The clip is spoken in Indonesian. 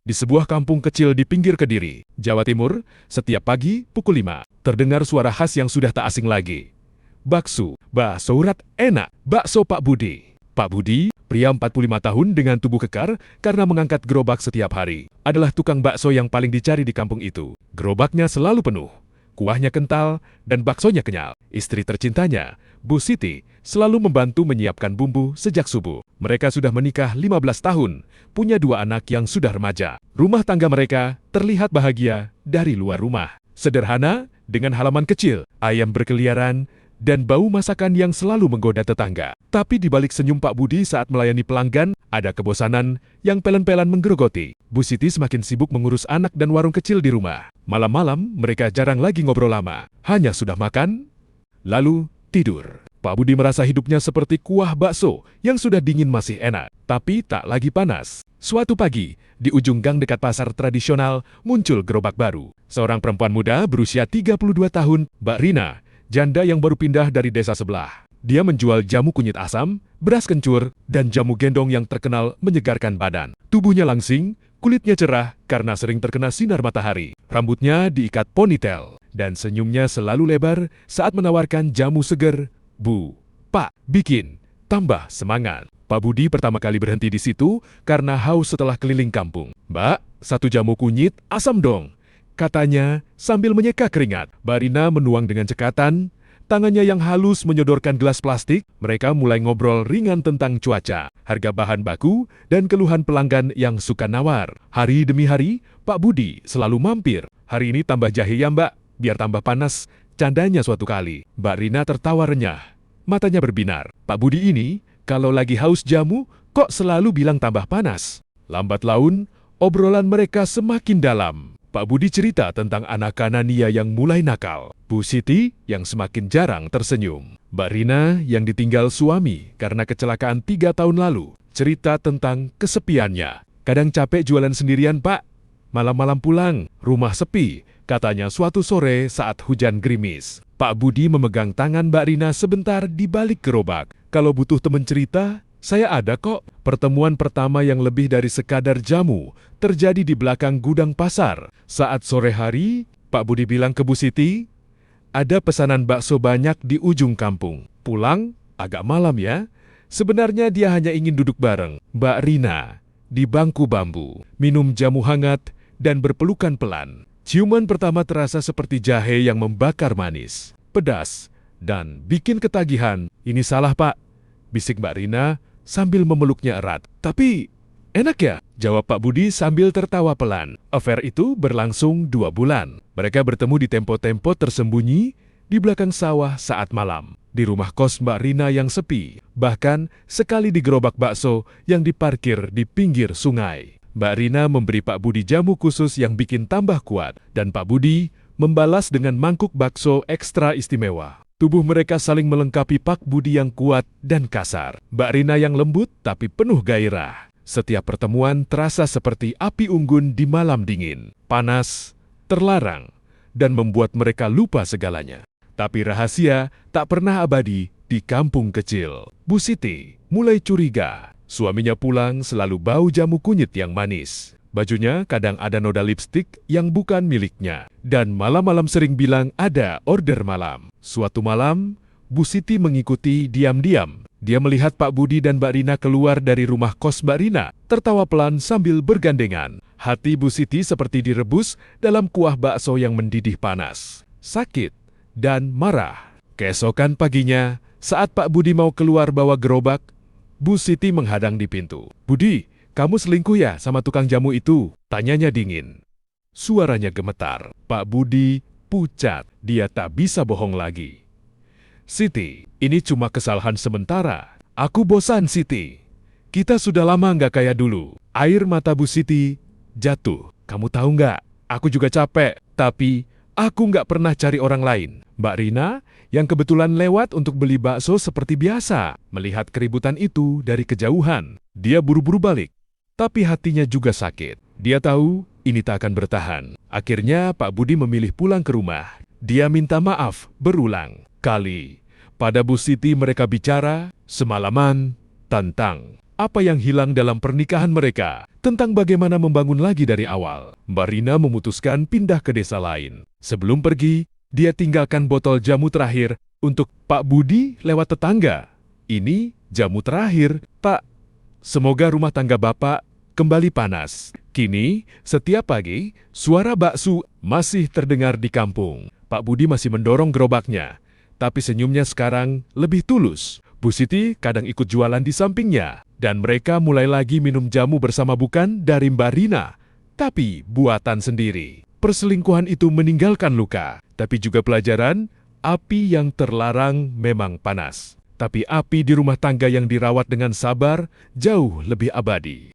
Di sebuah kampung kecil di pinggir Kediri, Jawa Timur, setiap pagi pukul 5, terdengar suara khas yang sudah tak asing lagi. Bakso urat enak, bakso Pak Budi. Pak Budi, pria 45 tahun dengan tubuh kekar karena mengangkat gerobak setiap hari, adalah tukang bakso yang paling dicari di kampung itu. Gerobaknya selalu penuh, kuahnya kental, dan baksonya kenyal. Istri tercintanya, Bu Siti, selalu membantu menyiapkan bumbu sejak subuh. Mereka sudah menikah 15 tahun, punya 2 anak yang sudah remaja. Rumah tangga mereka terlihat bahagia dari luar rumah. Sederhana, dengan halaman kecil, ayam berkeliaran, dan bau masakan yang selalu menggoda tetangga. Tapi di balik senyum Pak Budi saat melayani pelanggan, ada kebosanan yang pelan-pelan menggerogoti. Bu Siti semakin sibuk mengurus anak dan warung kecil di rumah. Malam-malam, mereka jarang lagi ngobrol lama. Hanya sudah makan, lalu tidur. Pak Budi merasa hidupnya seperti kuah bakso yang sudah dingin masih enak, tapi tak lagi panas. Suatu pagi, di ujung gang dekat pasar tradisional, muncul gerobak baru. Seorang perempuan muda berusia 32 tahun, Mbak Rina, janda yang baru pindah dari desa sebelah. Dia menjual jamu kunyit asam, beras kencur, dan jamu gendong yang terkenal menyegarkan badan. Tubuhnya langsing, kulitnya cerah karena sering terkena sinar matahari. Rambutnya diikat ponytail, dan senyumnya selalu lebar saat menawarkan jamu seger. Bu, Pak, bikin, tambah semangat. Pak Budi pertama kali berhenti di situ karena haus setelah keliling kampung. Mbak, 1 jamu kunyit asam dong, katanya sambil menyeka keringat. Mbak Rina menuang dengan cekatan, tangannya yang halus menyodorkan gelas plastik. Mereka mulai ngobrol ringan tentang cuaca, harga bahan baku, dan keluhan pelanggan yang suka nawar. Hari demi hari, Pak Budi selalu mampir. Hari ini tambah jahe ya Mbak, biar tambah panas, candanya suatu kali. Mbak Rina tertawa renyah, matanya berbinar. Pak Budi ini, kalau lagi haus jamu, kok selalu bilang tambah panas. Lambat laun, obrolan mereka semakin dalam. Pak Budi cerita tentang anak kanania yang mulai nakal, Bu Siti yang semakin jarang tersenyum, Mbak Rina yang ditinggal suami karena kecelakaan 3 tahun lalu, cerita tentang kesepiannya. Kadang capek jualan sendirian Pak, malam-malam pulang, rumah sepi, katanya suatu sore saat hujan gerimis. Pak Budi memegang tangan Mbak Rina sebentar di balik gerobak. Kalau butuh teman cerita, saya ada kok. Pertemuan pertama yang lebih dari sekadar jamu terjadi di belakang gudang pasar. Saat sore hari, Pak Budi bilang ke Bu Siti, ada pesanan bakso banyak di ujung kampung. Pulang agak malam ya. Sebenarnya dia hanya ingin duduk bareng Mbak Rina di bangku bambu, minum jamu hangat, dan berpelukan pelan. Ciuman pertama terasa seperti jahe yang membakar manis, pedas, dan bikin ketagihan. Ini salah Pak, bisik Mbak Rina sambil memeluknya erat. Tapi enak ya, jawab Pak Budi sambil tertawa pelan. Affair itu berlangsung 2 bulan. Mereka bertemu di tempo-tempo tersembunyi di belakang sawah saat malam, di rumah kos Mbak Rina yang sepi, bahkan sekali di gerobak bakso yang diparkir di pinggir sungai. Mbak Rina memberi Pak Budi jamu khusus yang bikin tambah kuat, dan Pak Budi membalas dengan mangkuk bakso ekstra istimewa. Tubuh mereka saling melengkapi Pak Budi yang kuat dan kasar, Mbak Rina yang lembut tapi penuh gairah. Setiap pertemuan terasa seperti api unggun di malam dingin, panas, terlarang, dan membuat mereka lupa segalanya. Tapi rahasia tak pernah abadi di kampung kecil. Bu Siti mulai curiga. Suaminya pulang selalu bau jamu kunyit yang manis. Bajunya kadang ada noda lipstik yang bukan miliknya. Dan malam-malam sering bilang ada order malam. Suatu malam, Bu Siti mengikuti diam-diam. Dia melihat Pak Budi dan Mbak Rina keluar dari rumah kos Mbak Rina, tertawa pelan sambil bergandengan. Hati Bu Siti seperti direbus dalam kuah bakso yang mendidih panas, sakit, dan marah. Keesokan paginya, saat Pak Budi mau keluar bawa gerobak, Bu Siti menghadang di pintu. Budi, kamu selingkuh ya sama tukang jamu itu? Tanyanya dingin. Suaranya gemetar. Pak Budi pucat. Dia tak bisa bohong lagi. Siti, ini cuma kesalahan sementara. Aku bosan Siti. Kita sudah lama nggak kayak dulu. Air mata Bu Siti jatuh. Kamu tahu nggak? Aku juga capek. Tapi aku nggak pernah cari orang lain. Mbak Rina yang kebetulan lewat untuk beli bakso seperti biasa, melihat keributan itu dari kejauhan. Dia buru-buru balik, tapi hatinya juga sakit. Dia tahu ini tak akan bertahan. Akhirnya Pak Budi memilih pulang ke rumah. Dia minta maaf berulang kali. Pada Bu Siti mereka bicara semalaman tentang apa yang hilang dalam pernikahan mereka. tentang bagaimana membangun lagi dari awal. Mbak Rina memutuskan pindah ke desa lain. Sebelum pergi, dia tinggalkan botol jamu terakhir untuk Pak Budi lewat tetangga. Ini jamu terakhir, Pak. Semoga rumah tangga Bapak kembali panas. Kini, setiap pagi, suara bakso masih terdengar di kampung. Pak Budi masih mendorong gerobaknya, tapi senyumnya sekarang lebih tulus. Bu Siti kadang ikut jualan di sampingnya, dan mereka mulai lagi minum jamu bersama, bukan dari Mbak Rina, tapi buatan sendiri. Perselingkuhan itu meninggalkan luka, tapi juga pelajaran, api yang terlarang memang panas. Tapi api di rumah tangga yang dirawat dengan sabar jauh lebih abadi.